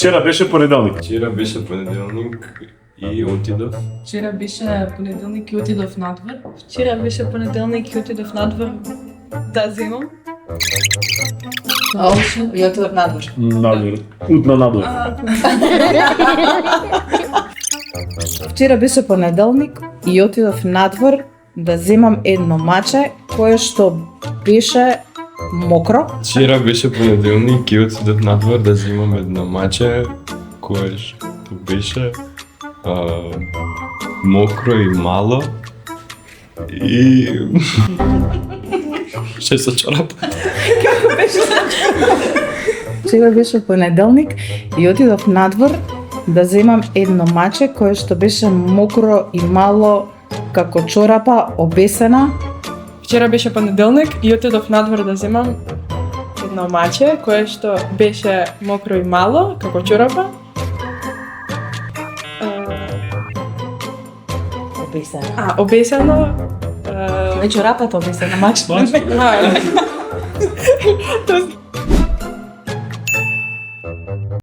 Вчера беше понеделник. Вчера беше понеделник и отидов. Вчера беше понеделник и отидов надвор. Вчера беше понеделник и отидов надвор да земам. И отидов надвор. Надвор. Утна надвор. Вчера беше понеделник и отидов надвор да земам едно маче кое што беше мокро. Вчера беше понеделник и отидов надвор да земам едно маче кое што беше мокро и мало и ше со чорап. Вчера беше понеделник и отидов надвор да земам едно маче кое што беше мокро и мало како чорапа обесена. Вчера беше понеделник и отидов надвор да земам едно маче кое што беше мокро и мало како чорапа. Обесена. Обесено. Не чорапата обесена, маче. А,